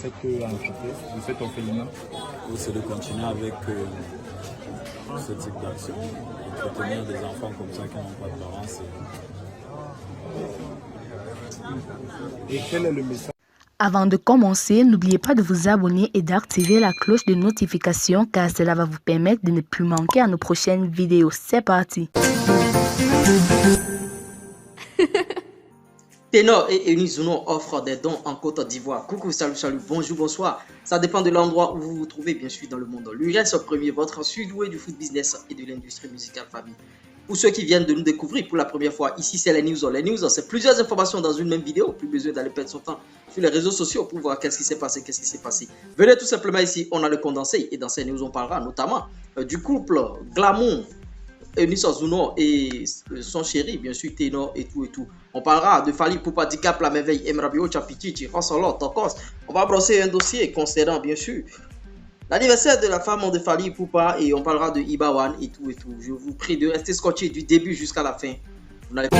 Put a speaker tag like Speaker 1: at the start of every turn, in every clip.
Speaker 1: cette entreprise, de cet orphelinat?
Speaker 2: C'est de continuer avec ce type d'action, entretenir des enfants comme ça qui n'ont pas de parents.
Speaker 1: Et quel est le message?
Speaker 3: Avant de commencer, n'oubliez pas de vous abonner et d'activer la cloche de notification car cela va vous permettre de ne plus manquer à nos prochaines vidéos. C'est parti!
Speaker 4: Ténor et Eunice Zounon offrent des dons en Côte d'Ivoire. Coucou, salut, bonjour, bonsoir. Ça dépend de l'endroit où vous vous trouvez, bien sûr, dans le monde. L'URS Premier, votre surdoué du foot business et de l'industrie musicale famille. Pour ceux qui viennent de nous découvrir pour la première fois, ici c'est les news. Les news, c'est plusieurs informations dans une même vidéo. Plus besoin d'aller perdre son temps sur les réseaux sociaux pour voir qu'est-ce qui s'est passé, Venez tout simplement ici, on a le condensé. Et dans ces news, on parlera notamment du couple Glamour, Eunice Zounon et son chéri, bien sûr, Ténor et tout. On parlera de Fally Ipupa, Dicap, La Merveille, Emrabio, Chapichichi, Rosolo, Tokos. On va brosser un dossier concernant, bien sûr, l'anniversaire de la femme de Fally Ipupa et on parlera de Ibawan et tout. Je vous prie de rester scotché du début jusqu'à la fin. Vous n'allez pas...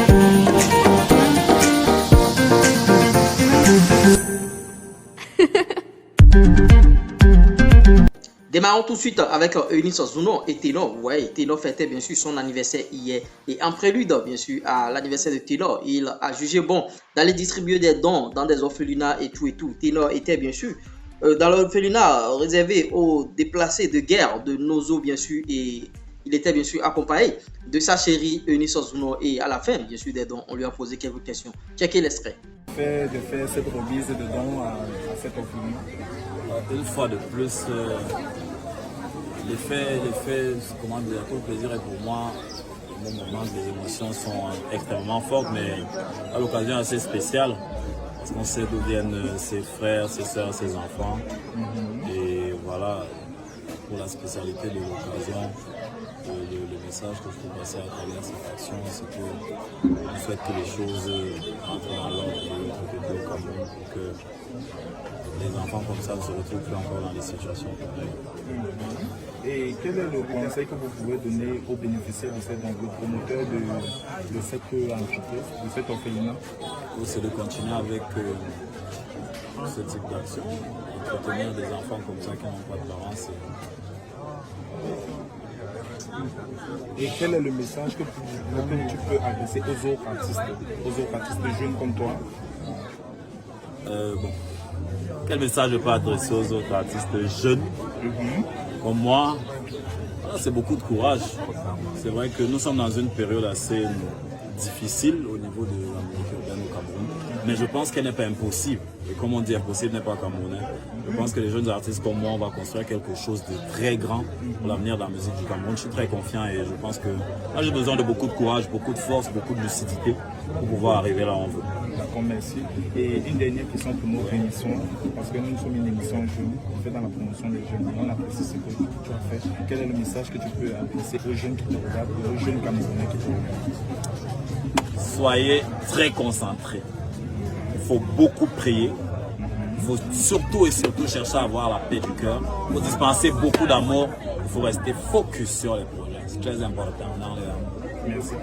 Speaker 4: Démarrons tout de suite avec Eunice Zounon et Ténor. Ouais, Ténor fêtait bien sûr son anniversaire hier. Et en prélude, bien sûr, à l'anniversaire de Ténor, il a jugé bon d'aller distribuer des dons dans des orphelinats et tout. Ténor était bien sûr dans l'orphelinat réservé aux déplacés de guerre de Nozo, bien sûr. Et il était bien sûr accompagné de sa chérie Eunice Zounon. Et à la fin, bien sûr, des dons, on lui a posé quelques questions. Checkez l'extrait.
Speaker 1: De faire cette remise de dons à cet orphelinat.
Speaker 2: Une fois de plus, l'effet, comment dire, tout le plaisir est pour moi. Au moment, les émotions sont extrêmement fortes, mais à l'occasion assez spéciale. Parce qu'on sait d'où viennent ses frères, ses soeurs, ses enfants. Et voilà, pour la spécialité de l'occasion, le message que je peux passer à travers cette action, c'est qu'on souhaite que les choses entrent dans l'ordre de notre pays au Cameroun pour que les enfants comme ça ne se retrouvent plus encore dans des situations pareilles.
Speaker 1: Et quel est le conseil que vous pouvez donner aux bénéficiaires de cette enveloppe, aux promoteurs de cette entreprise, de cet orphelinat?
Speaker 2: C'est de continuer avec ce type d'action, entretenir des enfants comme ça qui n'ont pas de parents.
Speaker 1: Et quel est le message que tu peux adresser aux autres artistes jeunes comme toi?
Speaker 2: Quel message je peux adresser aux autres artistes jeunes comme moi? C'est beaucoup de courage. C'est vrai que nous sommes dans une période assez difficile au niveau de la musique urbaine au Cameroun, mais je pense qu'elle n'est pas impossible. Et comme on dit, impossible n'est pas camerounais. Je pense que les jeunes artistes comme moi, on va construire quelque chose de très grand pour l'avenir de la musique du Cameroun. Je suis très confiant et je pense que moi j'ai besoin de beaucoup de courage, beaucoup de force, beaucoup de lucidité pour pouvoir arriver là où on veut.
Speaker 1: D'accord, merci. Et une dernière question pour notre émission, parce que nous sommes une émission jeune, on fait dans la promotion des jeunes, on apprécie ce que tu as fait. Quel est le message que tu peux adresser aux jeunes qui te regardent, aux jeunes Camerounais qui te regardent?
Speaker 2: Soyez très concentrés. Il faut beaucoup prier. Il faut surtout chercher à avoir la paix du cœur. Il faut dispenser beaucoup d'amour. Il faut rester focus sur les projets. C'est très important.
Speaker 1: Merci.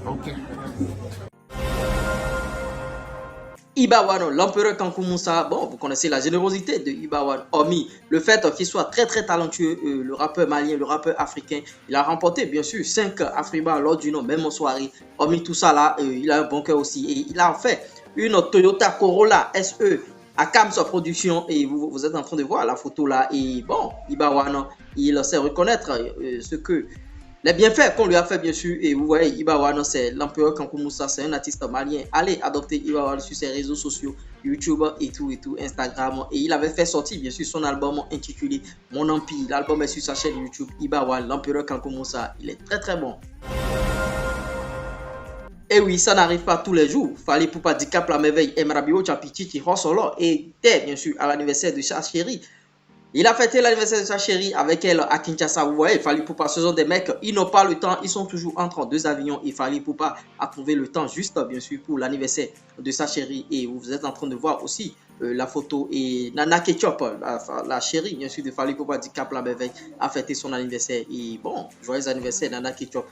Speaker 4: Ok. Ibawan, l'empereur Kankou Moussa, bon, vous connaissez la générosité de Ibawan, hormis le fait qu'il soit très talentueux, le rappeur malien, le rappeur africain, il a remporté bien sûr 5 Afriba lors d'une même soirée, hormis tout ça là, il a un bon cœur aussi, et il a fait une Toyota Corolla SE à Kams Production, et vous êtes en train de voir la photo là, et bon, Ibawan, il sait reconnaître ce que... les bienfaits qu'on lui a fait bien sûr, et vous voyez Ibawan, c'est l'empereur Kankou Moussa, c'est un artiste malien. Allez adopter Ibawan sur ses réseaux sociaux, YouTube et tout, Instagram. Et il avait fait sortir bien sûr son album intitulé Mon Empire. L'album est sur sa chaîne YouTube Ibawan, l'empereur Kankou Moussa. Il est très bon. Et oui, ça n'arrive pas tous les jours. Fally Ipupa, Dicap, La Merveille, Emrabio, Chapichichi, Rosolo était bien sûr à l'anniversaire de sa chérie. Il a fêté l'anniversaire de sa chérie avec elle à Kinshasa. Vous voyez, Fally Ipupa, ce sont des mecs, ils n'ont pas le temps, ils sont toujours entre deux avions. Et Fally Ipupa a trouvé le temps juste, bien sûr, pour l'anniversaire de sa chérie. Et vous êtes en train de voir aussi la photo. Et Nana Ketchup, la chérie, bien sûr, de Fally Ipupa, Dicap, La Merveille, a fêté son anniversaire. Et bon, joyeux anniversaire, Nana Ketchup.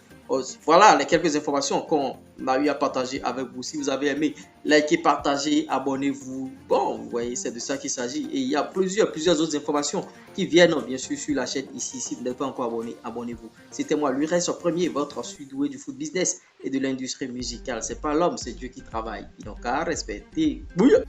Speaker 4: Voilà les quelques informations qu'on a eu à partager avec vous. Si vous avez aimé, likez, partagez, abonnez-vous. Bon, vous voyez, c'est de ça qu'il s'agit. Et il y a plusieurs autres informations qui viennent bien sûr sur la chaîne ici. Si vous n'êtes pas encore abonné, abonnez-vous. C'était moi, Lurès Premier, votre sudoué du foot business et de l'industrie musicale. C'est pas l'homme, c'est Dieu qui travaille. Il n'a qu'à respecter. Bouillon!